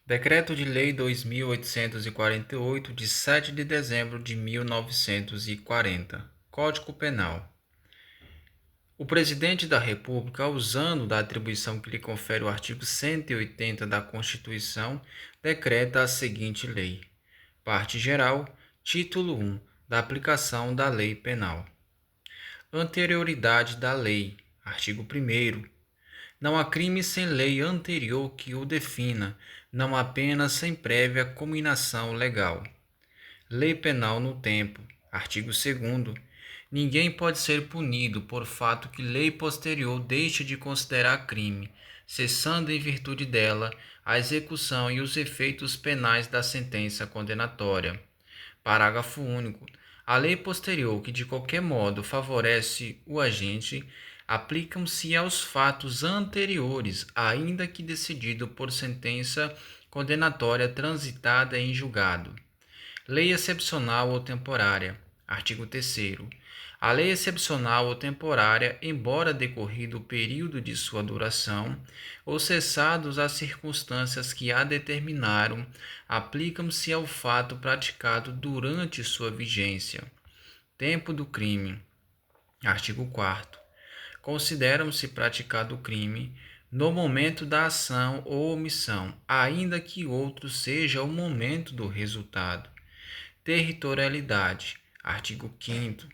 Decreto de Lei 2.848, de 7 de dezembro de 1940. Código Penal. O Presidente da República, usando da atribuição que lhe confere o artigo 180 da Constituição, decreta a seguinte lei. Parte geral, título 1, da aplicação da Lei Penal. Anterioridade da lei. Artigo 1º. Não há crime sem lei anterior que o defina, não há pena sem prévia cominação legal. Lei penal no tempo. Artigo 2º. Ninguém pode ser punido por fato que lei posterior deixe de considerar crime, cessando em virtude dela a execução e os efeitos penais da sentença condenatória. Parágrafo único. A lei posterior que de qualquer modo favorece o agente aplicam-se aos fatos anteriores, ainda que decidido por sentença condenatória transitada em julgado. Lei excepcional ou temporária. Artigo 3º. A lei excepcional ou temporária, embora decorrido o período de sua duração, ou cessados as circunstâncias que a determinaram, aplicam-se ao fato praticado durante sua vigência. Tempo do crime. Artigo 4º. Consideram-se praticado o crime no momento da ação ou omissão, ainda que outro seja o momento do resultado. Territorialidade. Artigo 5º.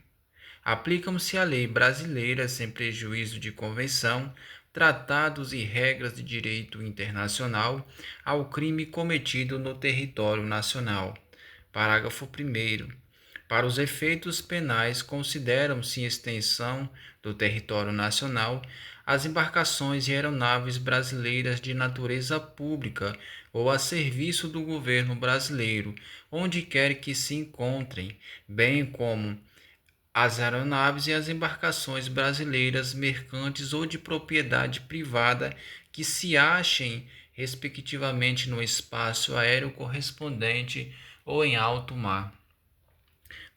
Aplicam-se à lei brasileira, sem prejuízo de convenção, tratados e regras de direito internacional, ao crime cometido no território nacional. Parágrafo 1º. Para os efeitos penais, consideram-se extensão do território nacional as embarcações e aeronaves brasileiras de natureza pública ou a serviço do governo brasileiro, onde quer que se encontrem, bem como as aeronaves e as embarcações brasileiras mercantes ou de propriedade privada que se achem, respectivamente, no espaço aéreo correspondente ou em alto mar.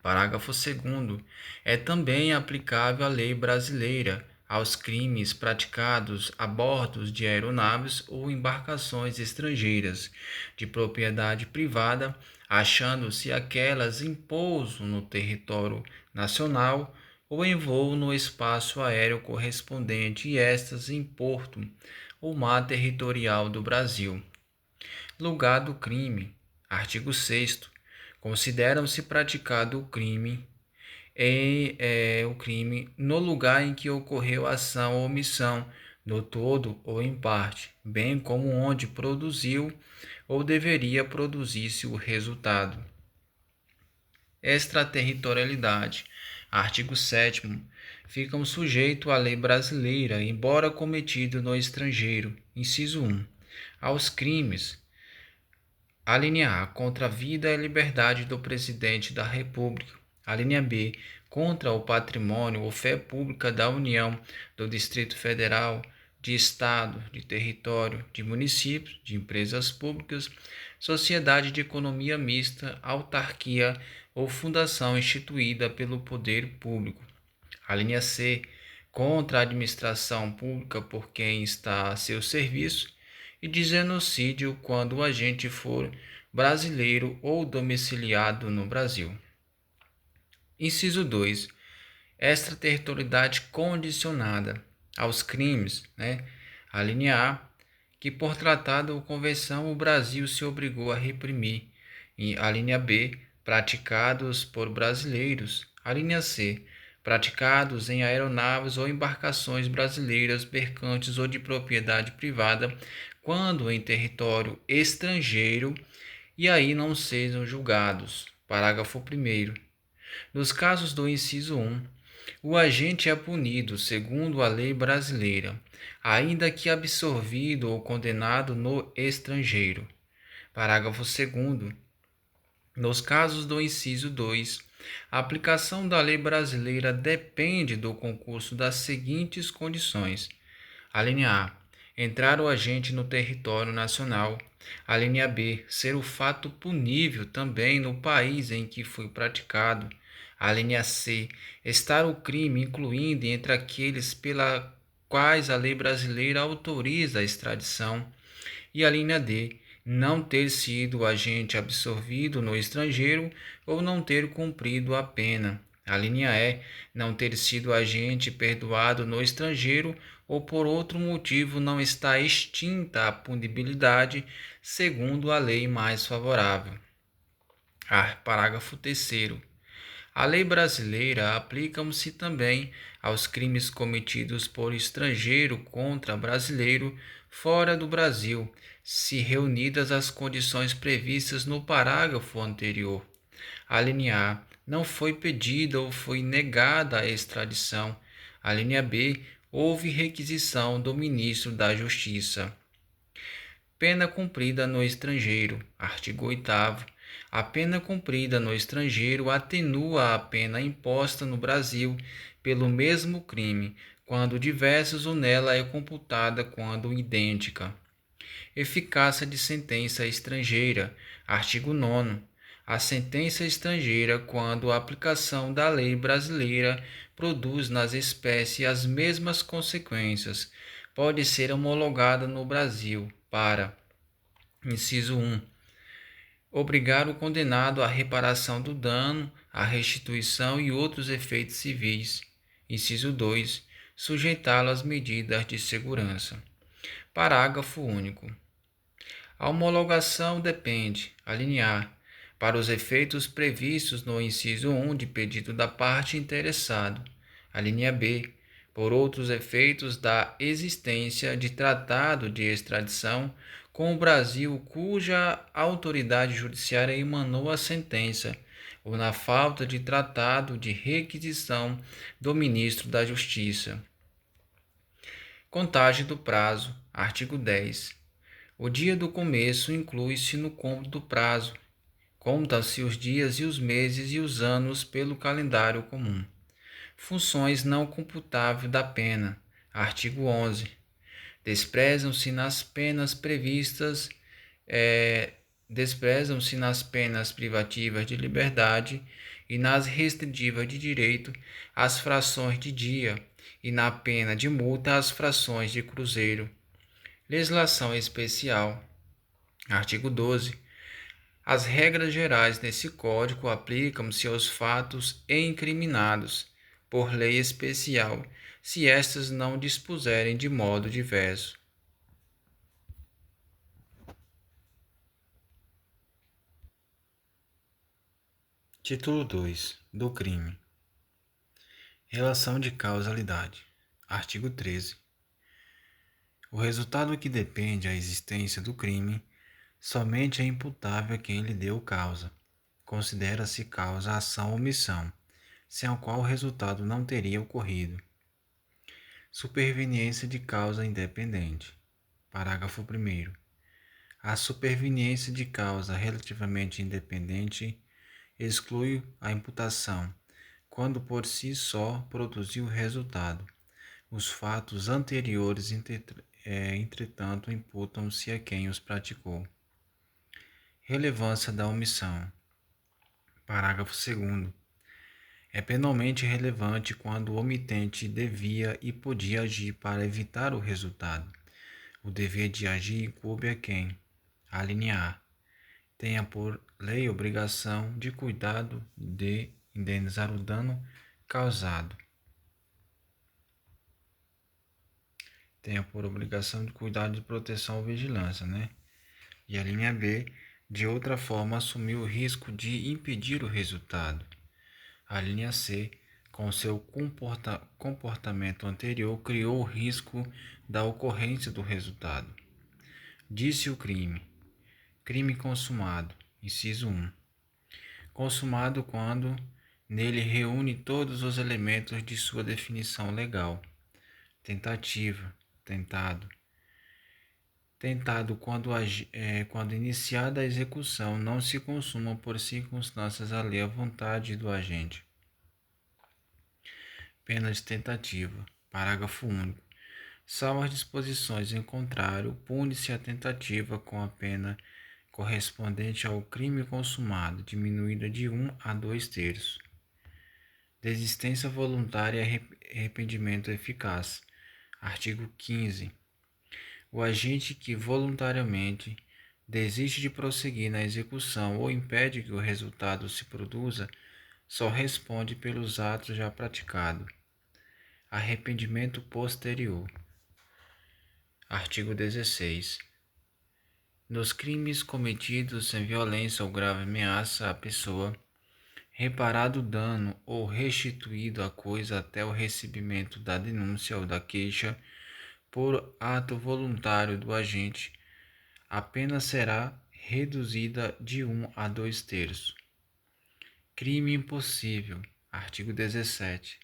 Parágrafo 2º. É também aplicável a lei brasileira aos crimes praticados a bordo de aeronaves ou embarcações estrangeiras de propriedade privada, achando-se aquelas em pouso no território nacional ou em voo no espaço aéreo correspondente e estas em porto ou mar territorial do Brasil. Lugar do crime. Artigo 6º. Consideram-se praticado o crime no lugar em que ocorreu a ação ou omissão, no todo ou em parte, bem como onde produziu ou deveria produzir-se o resultado. Extraterritorialidade. Artigo 7º. Ficam sujeitos à lei brasileira, embora cometido no estrangeiro. Inciso 1. Aos crimes. Alínea A. Contra a vida e liberdade do Presidente da República. Alínea B. Contra o patrimônio ou fé pública da União, do Distrito Federal, de Estado, de território, de municípios, de empresas públicas, sociedade de economia mista, autarquia ou fundação instituída pelo poder público. Alínea C. Contra a administração pública por quem está a seu serviço e de genocídio quando o agente for brasileiro ou domiciliado no Brasil. Inciso 2. Extraterritorialidade condicionada aos crimes, A linha A, que por tratado ou convenção o Brasil se obrigou a reprimir. E a linha B, praticados por brasileiros. A linha C, praticados em aeronaves ou embarcações brasileiras, mercantes ou de propriedade privada, quando em território estrangeiro, e aí não sejam julgados. Parágrafo 1º. Nos casos do inciso 1, o agente é punido segundo a lei brasileira, ainda que absolvido ou condenado no estrangeiro. Parágrafo 2º. Nos casos do inciso 2, a aplicação da lei brasileira depende do concurso das seguintes condições. A linha A. Entrar o agente no território nacional. A linha B. Ser o fato punível também no país em que foi praticado. A linha C. Estar o crime incluindo entre aqueles pela quais a lei brasileira autoriza a extradição. E a linha D. não ter sido agente absorvido no estrangeiro ou não ter cumprido a pena. A linha E, não ter sido agente perdoado no estrangeiro ou por outro motivo não está extinta a punibilidade segundo a lei mais favorável. Parágrafo 3º. A lei brasileira aplica-se também aos crimes cometidos por estrangeiro contra brasileiro fora do Brasil, se reunidas as condições previstas no parágrafo anterior. A linha A, não foi pedida ou foi negada a extradição. A linha B, houve requisição do ministro da Justiça. Pena cumprida no estrangeiro. Artigo 8º. A pena cumprida no estrangeiro atenua a pena imposta no Brasil pelo mesmo crime, quando diversos ou nela é computada quando idêntica. Eficácia de sentença estrangeira. Artigo 9º. A sentença estrangeira, quando a aplicação da lei brasileira produz nas espécies as mesmas consequências, pode ser homologada no Brasil para: inciso 1. Obrigar o condenado à reparação do dano, à restituição e outros efeitos civis. Inciso 2. Sujeitá-lo às medidas de segurança. Parágrafo único. A homologação depende, alínea A, para os efeitos previstos no inciso 1 de pedido da parte interessada. Alínea B, por outros efeitos da existência de tratado de extradição com o Brasil cuja autoridade judiciária emanou a sentença, ou na falta de tratado de requisição do ministro da Justiça. Contagem do prazo. Artigo 10. O dia do começo inclui-se no cômputo do prazo. Contam-se os dias e os meses e os anos pelo calendário comum. Funções não computáveis da pena. Artigo 11. Desprezam-se nas penas previstas, desprezam-se nas penas privativas de liberdade e nas restritivas de direito as frações de dia, e na pena de multa as frações de cruzeiro. Legislação especial. Artigo 12. As regras gerais desse Código aplicam-se aos fatos incriminados por lei especial, se estas não dispuserem de modo diverso. Título 2. Do crime. Relação de causalidade. Artigo 13. O resultado que depende da existência do crime somente é imputável a quem lhe deu causa. Considera-se causa a ação ou omissão, sem a qual o resultado não teria ocorrido. Superveniência de causa independente. Parágrafo 1º. A superveniência de causa relativamente independente exclui a imputação, quando por si só produziu o resultado. Os fatos anteriores, entretanto, imputam-se a quem os praticou. Relevância da omissão. Parágrafo 2º. É penalmente relevante quando o omitente devia e podia agir para evitar o resultado. O dever de agir incumbe a quem, alínea A, tenha por lei obrigação de cuidado de indenizar o dano causado. Tenha por obrigação de cuidado de proteção ou vigilância, E a linha B, de outra forma, assumir o risco de impedir o resultado. A linha C, com seu comportamento anterior, criou o risco da ocorrência do resultado. Disse o crime. Crime consumado. Inciso 1. Consumado quando nele reúne todos os elementos de sua definição legal. Tentativa. Tentado. Tentado quando iniciada a execução não se consuma por circunstâncias alheias à vontade do agente. Pena de tentativa. Parágrafo único. Salvo as disposições em contrário, pune-se a tentativa com a pena correspondente ao crime consumado, diminuída de 1 a 2/3. Desistência voluntária e arrependimento eficaz. Artigo 15. O agente que voluntariamente desiste de prosseguir na execução ou impede que o resultado se produza, só responde pelos atos já praticados. Arrependimento posterior. Artigo 16. Nos crimes cometidos sem violência ou grave ameaça à pessoa, reparado o dano ou restituído a coisa até o recebimento da denúncia ou da queixa por ato voluntário do agente, a pena será reduzida de 1 a 2 terços. Crime impossível. Artigo 17.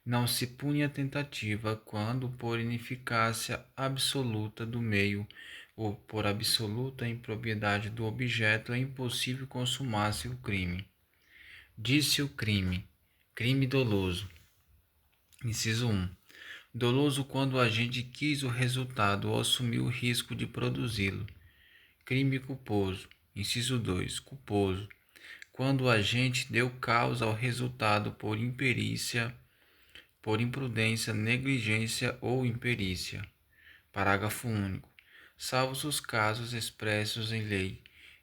Não se pune a tentativa quando, por ineficácia absoluta do meio ou por absoluta impropriedade do objeto, é impossível consumar-se o crime. Disse o crime. Crime doloso. Inciso 1. Doloso quando o agente quis o resultado ou assumiu o risco de produzi-lo. Crime culposo. Inciso 2. Culposo. Quando o agente deu causa ao resultado por imperícia, por imprudência, negligência ou imperícia. Parágrafo único. Salvos os casos expressos em lei,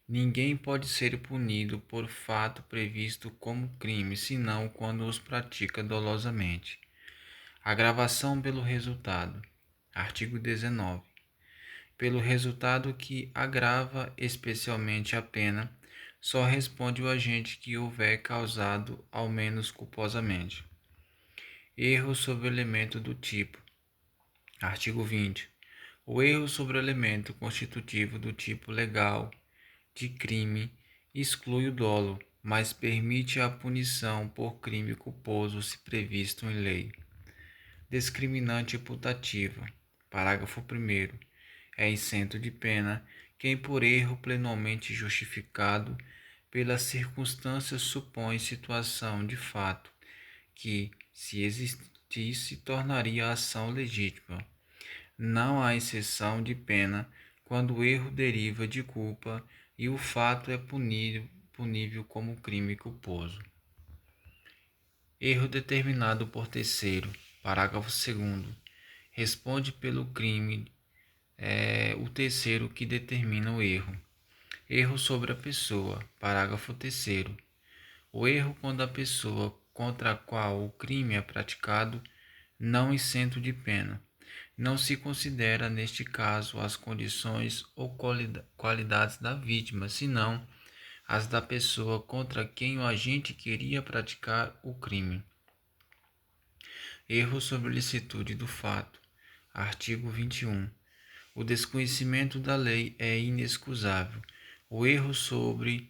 ninguém pode ser punido por fato previsto como crime, senão quando os pratica dolosamente. Agravação pelo resultado. Artigo 19. Pelo resultado que agrava especialmente a pena, só responde o agente que houver causado ao menos culposamente. Erro sobre o elemento do tipo. Artigo 20. O erro sobre o elemento constitutivo do tipo legal de crime exclui o dolo, mas permite a punição por crime culposo se previsto em lei. Discriminante putativa. Parágrafo 1º. É isento de pena quem por erro plenamente justificado pelas circunstâncias supõe situação de fato que, se existisse, tornaria a ação legítima. Não há exceção de pena quando o erro deriva de culpa e o fato é punível como crime culposo. Erro determinado por terceiro. Parágrafo 2º. Responde pelo crime o terceiro que determina o erro. Erro sobre a pessoa. Parágrafo 3º. O erro quando a pessoa contra a qual o crime é praticado não isento de pena. Não se considera, neste caso, as condições ou qualidades da vítima, senão as da pessoa contra quem o agente queria praticar o crime. Erro sobre a licitude do fato. Artigo 21. O desconhecimento da lei é inexcusável. O erro sobre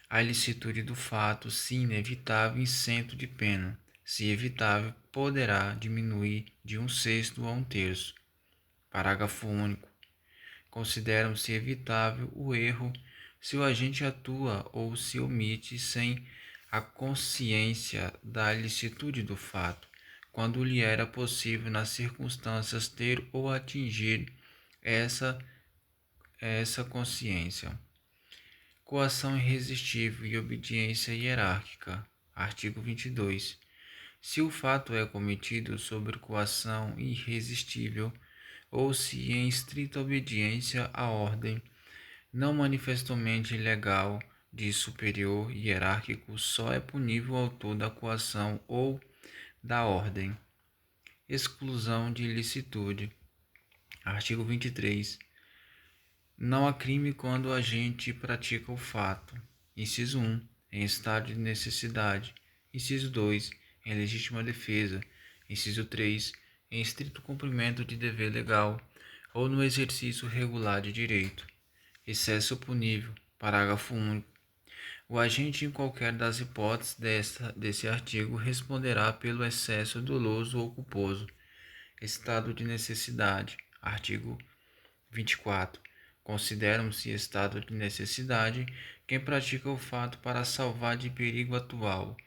a ilicitude do fato, se inevitável, isento de pena. Se evitável, poderá diminuir de 1/6 a 1/3. Parágrafo único. Consideram-se evitável o erro se o agente atua ou se omite sem a consciência da ilicitude do fato, quando lhe era possível nas circunstâncias ter ou atingir essa consciência. Coação irresistível e obediência hierárquica. Artigo 22. Se o fato é cometido sob coação irresistível ou se em estrita obediência à ordem não manifestamente ilegal de superior hierárquico, só é punível o autor da coação ou da ordem. Exclusão de ilicitude. Artigo 23. Não há crime quando o agente pratica o fato. Inciso 1. Em estado de necessidade. Inciso 2. Em legítima defesa. Inciso 3. Em estrito cumprimento de dever legal ou no exercício regular de direito. Excesso punível. Parágrafo único. O agente, em qualquer das hipóteses desse artigo, responderá pelo excesso doloso ou culposo. Estado de necessidade. Artigo 24. Consideram-se estado de necessidade quem pratica o fato para salvar de perigo atual,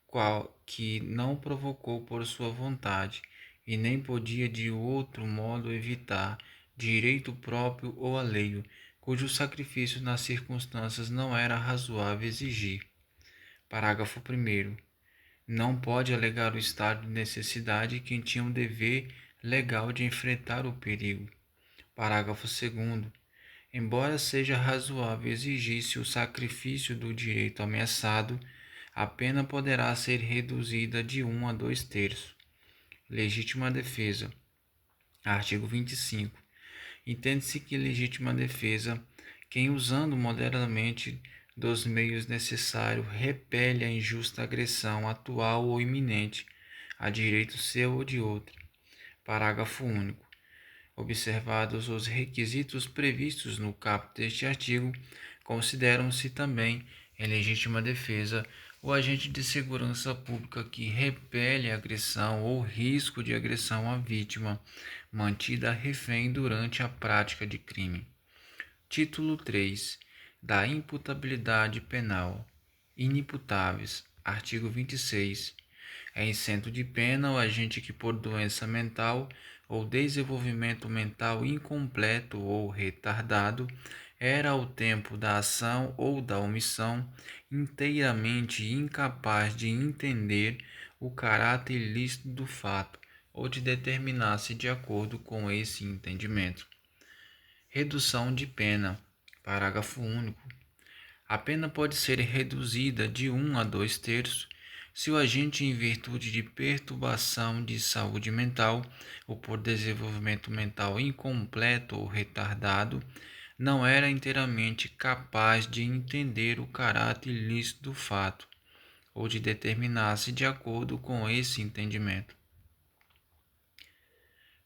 qual que não provocou por sua vontade e nem podia de outro modo evitar, direito próprio ou alheio, cujo sacrifício nas circunstâncias não era razoável exigir. Parágrafo 1º. Não pode alegar o estado de necessidade quem tinha o dever legal de enfrentar o perigo. Parágrafo 2º. Embora seja razoável exigir-se o sacrifício do direito ameaçado, a pena poderá ser reduzida de 1 a 2 terços. Legítima defesa. Artigo 25. Entende-se que legítima defesa, quem usando moderadamente dos meios necessários repele a injusta agressão atual ou iminente a direito seu ou de outro. Parágrafo único. Observados os requisitos previstos no caput deste artigo, consideram-se também em legítima defesa o agente de segurança pública que repele agressão ou risco de agressão à vítima, mantida refém durante a prática de crime. Título 3. Da imputabilidade penal. Inimputáveis. Artigo 26. É isento de pena o agente que, por doença mental ou desenvolvimento mental incompleto ou retardado, era ao tempo da ação ou da omissão inteiramente incapaz de entender o caráter ilícito do fato ou de determinar-se de acordo com esse entendimento. Redução de pena. Parágrafo único. A pena pode ser reduzida de 1 a 2 terços se o agente, em virtude de perturbação de saúde mental ou por desenvolvimento mental incompleto ou retardado, não era inteiramente capaz de entender o caráter ilícito do fato ou de determinar-se de acordo com esse entendimento.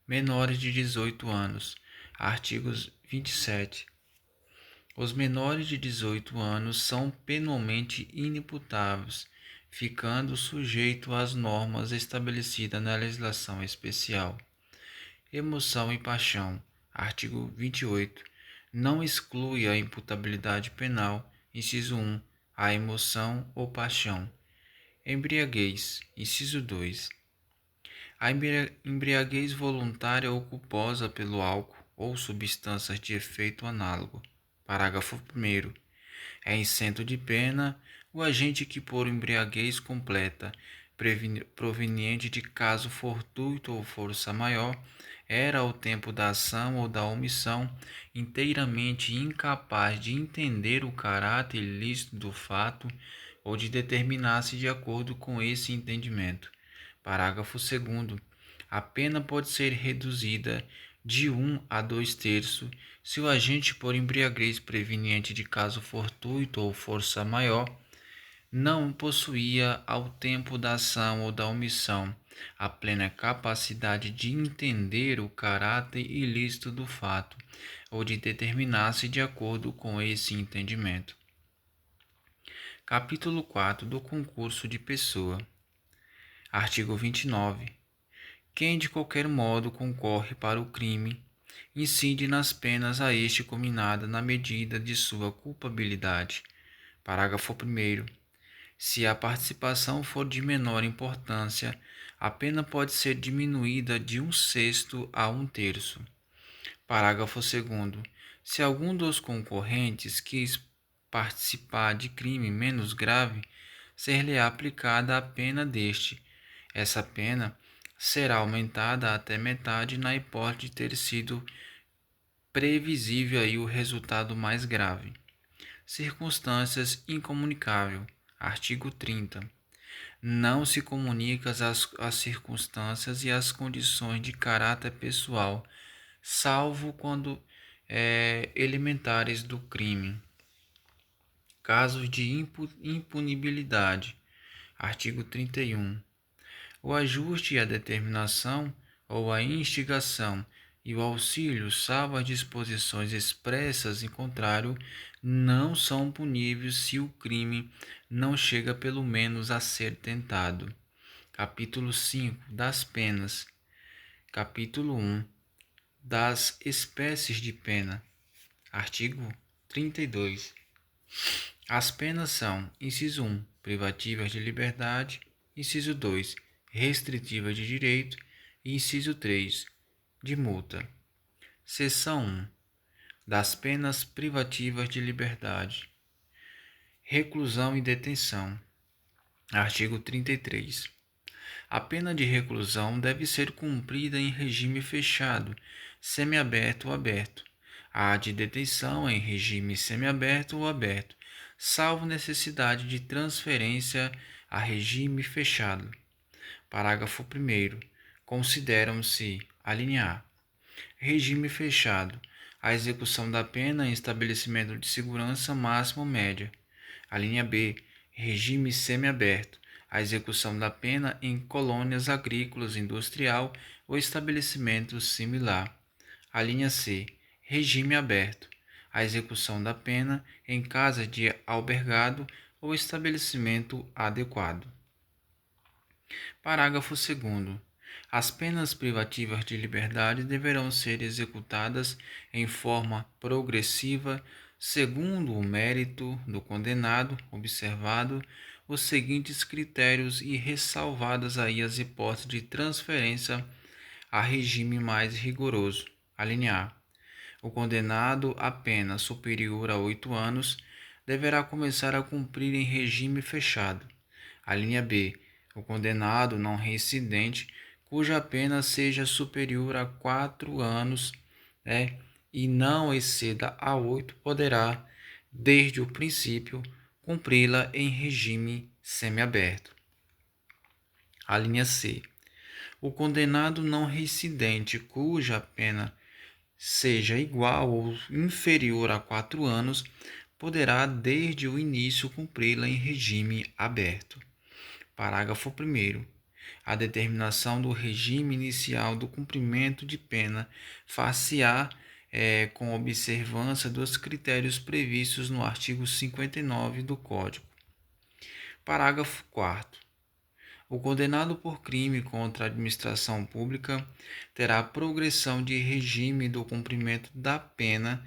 Menores de 18 anos. Artigos 27. Os menores de 18 anos são penalmente inimputáveis, ficando sujeitos às normas estabelecidas na legislação especial. Emoção e paixão. Artigo 28. Não exclui a imputabilidade penal, inciso 1, a emoção ou paixão. Embriaguez, inciso 2. A embriaguez voluntária ou culposa pelo álcool ou substâncias de efeito análogo. Parágrafo 1º. É isento de pena o agente que por embriaguez completa, proveniente de caso fortuito ou força maior, era ao tempo da ação ou da omissão inteiramente incapaz de entender o caráter ilícito do fato ou de determinar-se de acordo com esse entendimento. Parágrafo 2º. A pena pode ser reduzida de 1 a 2 terços se o agente por embriaguez preveniente de caso fortuito ou força maior não possuía ao tempo da ação ou da omissão a plena capacidade de entender o caráter ilícito do fato ou de determinar-se de acordo com esse entendimento. Capítulo 4 do concurso de pessoa. Artigo 29. Quem de qualquer modo concorre para o crime, incide nas penas a este combinada na medida de sua culpabilidade. Parágrafo 1º. Se a participação for de menor importância, a pena pode ser diminuída de 1/6 a 1/3. Parágrafo 2º. Se algum dos concorrentes quis participar de crime menos grave, ser-lhe aplicada a pena deste. Essa pena será aumentada até metade na hipótese de ter sido previsível aí o resultado mais grave. Circunstâncias incomunicável. Artigo 30. Não se comunica as circunstâncias e as condições de caráter pessoal, salvo quando elementares do crime. Casos de impunibilidade. Artigo 31. O ajuste e a determinação ou a instigação e o auxílio, salvo as disposições expressas em contrário, não são puníveis se o crime não chega pelo menos a ser tentado. Capítulo 5 das penas. Capítulo 1 das espécies de pena. Artigo 32. As penas são: inciso 1, privativas de liberdade; inciso 2, restritivas de direito; e inciso 3, de multa. Seção 1. Das penas privativas de liberdade. Reclusão e detenção. Artigo 33. A pena de reclusão deve ser cumprida em regime fechado, semiaberto ou aberto, a de detenção em regime semiaberto ou aberto, salvo necessidade de transferência a regime fechado. Parágrafo 1º. Consideram-se: alínea A, regime fechado, a execução da pena em estabelecimento de segurança máxima ou média. Alínea B, regime semiaberto, a execução da pena em colônias agrícolas, industrial ou estabelecimento similar. Alínea C, regime aberto, a execução da pena em casa de albergado ou estabelecimento adequado. Parágrafo 2º. As penas privativas de liberdade deverão ser executadas em forma progressiva, segundo o mérito do condenado, observado os seguintes critérios e ressalvadas aí as hipóteses de transferência a regime mais rigoroso. Alínea A. O condenado a pena superior a 8 anos deverá começar a cumprir em regime fechado. Alínea B. O condenado não reincidente cuja pena seja superior a 4 anos, e não exceda a 8, poderá, desde o princípio, cumpri-la em regime semiaberto. Alínea C. O condenado não reincidente cuja pena seja igual ou inferior a 4 anos, poderá, desde o início, cumpri-la em regime aberto. Parágrafo 1º. A determinação do regime inicial do cumprimento de pena far-se-á com observância dos critérios previstos no artigo 59 do Código. Parágrafo 4º. O condenado por crime contra a administração pública terá progressão de regime do cumprimento da pena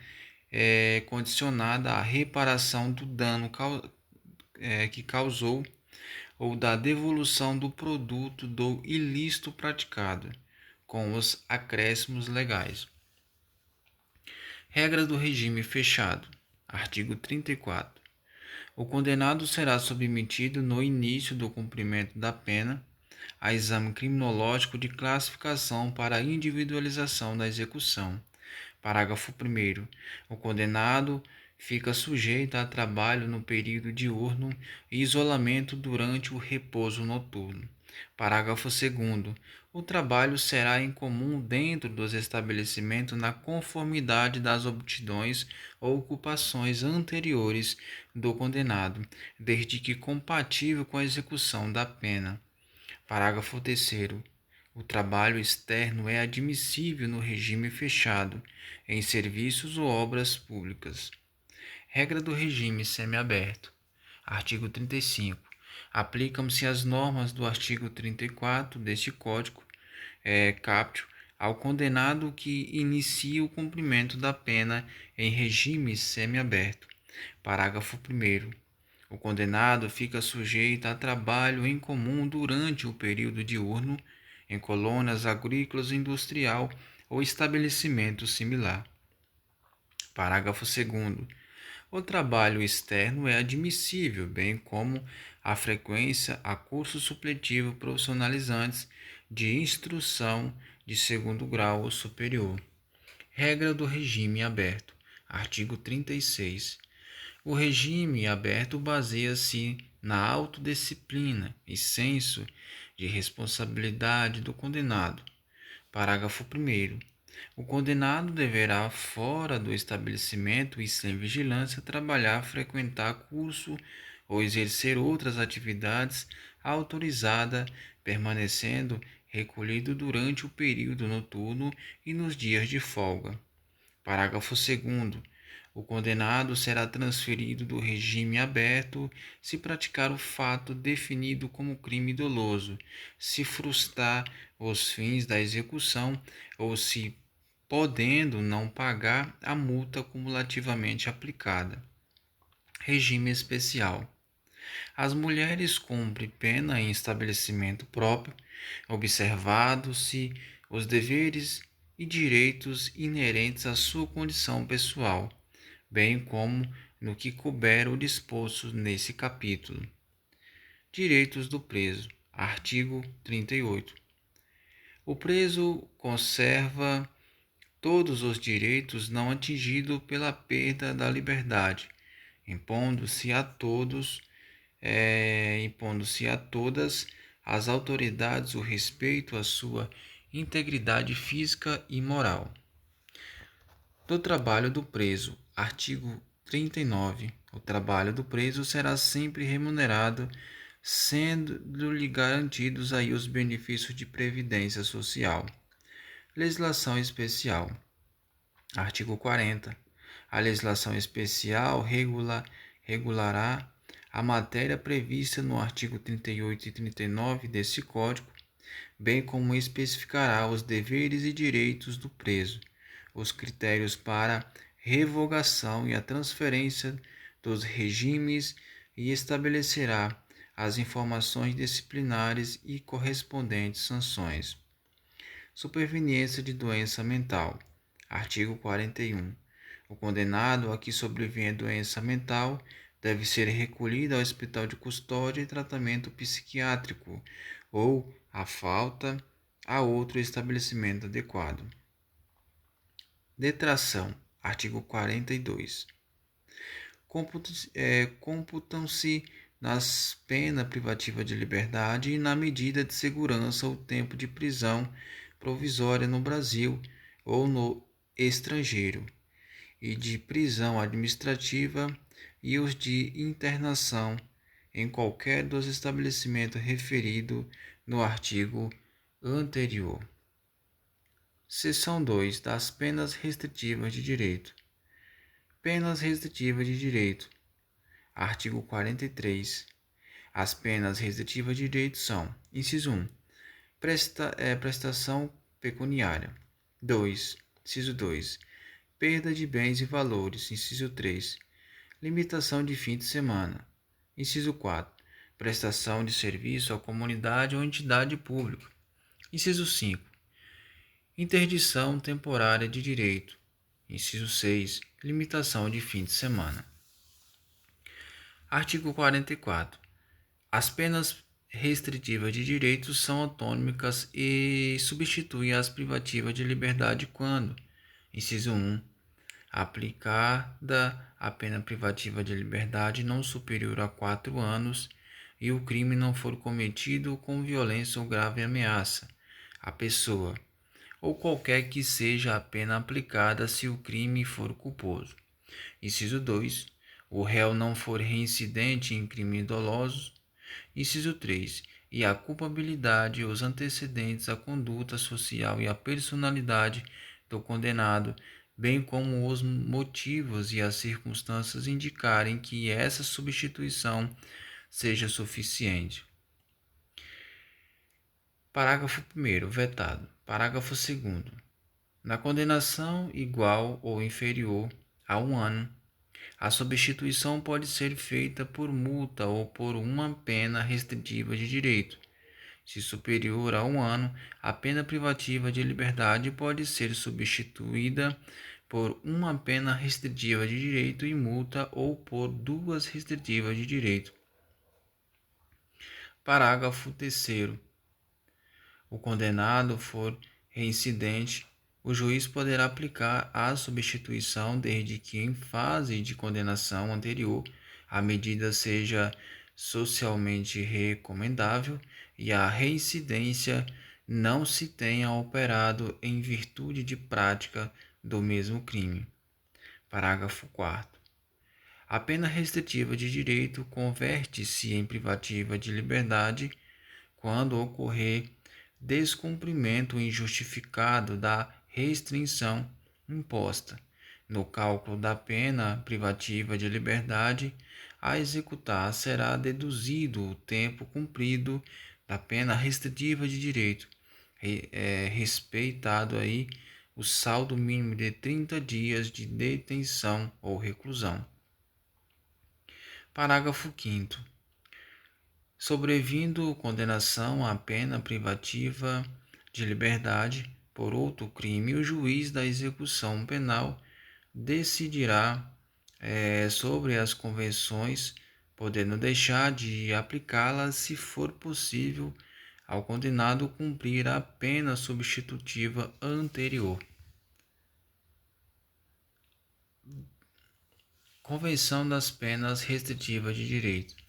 condicionada à reparação do dano que causou ou da devolução do produto do ilícito praticado, com os acréscimos legais. Regra do regime fechado. Artigo 34. O condenado será submetido, no início do cumprimento da pena, a exame criminológico de classificação para a individualização da execução. Parágrafo 1º. O condenado fica sujeito a trabalho no período diurno e isolamento durante o repouso noturno. Parágrafo 2º. O trabalho será em comum dentro dos estabelecimentos na conformidade das aptidões ou ocupações anteriores do condenado, desde que compatível com a execução da pena. Parágrafo 3º. O trabalho externo é admissível no regime fechado, em serviços ou obras públicas. Regra do regime semiaberto. Artigo 35. Aplicam-se as normas do artigo 34 deste Código caput ao condenado que inicie o cumprimento da pena em regime semiaberto. Parágrafo 1º. O condenado fica sujeito a trabalho em comum durante o período diurno em colônias agrícolas, industrial ou estabelecimento similar. Parágrafo 2º. O trabalho externo é admissível, bem como a frequência a cursos supletivos profissionalizantes de instrução de segundo grau ou superior. Regra do regime aberto. Artigo 36. O regime aberto baseia-se na autodisciplina e senso de responsabilidade do condenado. Parágrafo 1º. O condenado deverá, fora do estabelecimento e sem vigilância, trabalhar, frequentar curso ou exercer outras atividades autorizadas, permanecendo recolhido durante o período noturno e nos dias de folga. Parágrafo 2º. O condenado será transferido do regime aberto se praticar o fato definido como crime doloso, se frustrar os fins da execução ou se podendo não pagar a multa cumulativamente aplicada. Regime especial. As mulheres cumprem pena em estabelecimento próprio, observado-se os deveres e direitos inerentes à sua condição pessoal, bem como no que couber o disposto nesse capítulo. Direitos do preso. Artigo 38. O preso conserva todos os direitos não atingidos pela perda da liberdade, impondo-se a todos, impondo-se a todas as autoridades o respeito à sua integridade física e moral. Do trabalho do preso, artigo 39. O trabalho do preso será sempre remunerado, sendo-lhe garantidos aí os benefícios de previdência social. Legislação especial. Artigo 40. A legislação especial regulará a matéria prevista no artigo 38 e 39 deste Código, bem como especificará os deveres e direitos do preso, os critérios para revogação e a transferência dos regimes e estabelecerá as informações disciplinares e correspondentes sanções. Superveniência de doença mental. Artigo 41. O condenado a que sobrevenha doença mental deve ser recolhido ao hospital de custódia e tratamento psiquiátrico ou, a falta, a outro estabelecimento adequado. Detração. Artigo 42. Computam-se nas pena privativa de liberdade e na medida de segurança o tempo de prisão provisória no Brasil ou no estrangeiro, e de prisão administrativa e os de internação em qualquer dos estabelecimentos referidos no artigo anterior. Seção 2 das penas restritivas de direito. Penas restritivas de direito. Artigo 43. As penas restritivas de direito são: inciso 1. Prestação pecuniária. 2. Inciso 2. Perda de bens e valores. Inciso 3. Limitação de fim de semana. Inciso 4. Prestação de serviço à comunidade ou entidade pública. Inciso 5. Interdição temporária de direito. Inciso 6. Limitação de fim de semana. Artigo 44. As penas restritivas de direitos são autônomicas e substituem as privativas de liberdade quando: inciso 1. Aplicada a pena privativa de liberdade não superior a 4 anos e o crime não for cometido com violência ou grave ameaça à pessoa, ou qualquer que seja a pena aplicada se o crime for culposo. Inciso 2. O réu não for reincidente em crimes dolosos. Inciso 3. E a culpabilidade, os antecedentes, a conduta social e a personalidade do condenado, bem como os motivos e as circunstâncias indicarem que essa substituição seja suficiente. Parágrafo 1º. Vetado. Parágrafo 2º. Na condenação igual ou inferior a 1 ano, a substituição pode ser feita por multa ou por uma pena restritiva de direito. Se superior a 1 ano, a pena privativa de liberdade pode ser substituída por uma pena restritiva de direito e multa ou por 2 restritivas de direito. Parágrafo 3º. O condenado for reincidente, o juiz poderá aplicar a substituição desde que em fase de condenação anterior a medida seja socialmente recomendável e a reincidência não se tenha operado em virtude de prática do mesmo crime. Parágrafo 4º. A pena restritiva de direito converte-se em privativa de liberdade quando ocorrer descumprimento injustificado da restrição imposta. No cálculo da pena privativa de liberdade a executar será deduzido o tempo cumprido da pena restritiva de direito, respeitado aí o saldo mínimo de 30 dias de detenção ou reclusão. Parágrafo 5º. Sobrevindo condenação à pena privativa de liberdade por outro crime, o juiz da execução penal decidirá sobre as convenções, podendo deixar de aplicá-las se for possível ao condenado cumprir a pena substitutiva anterior. Convenção das Penas Restritivas de Direito.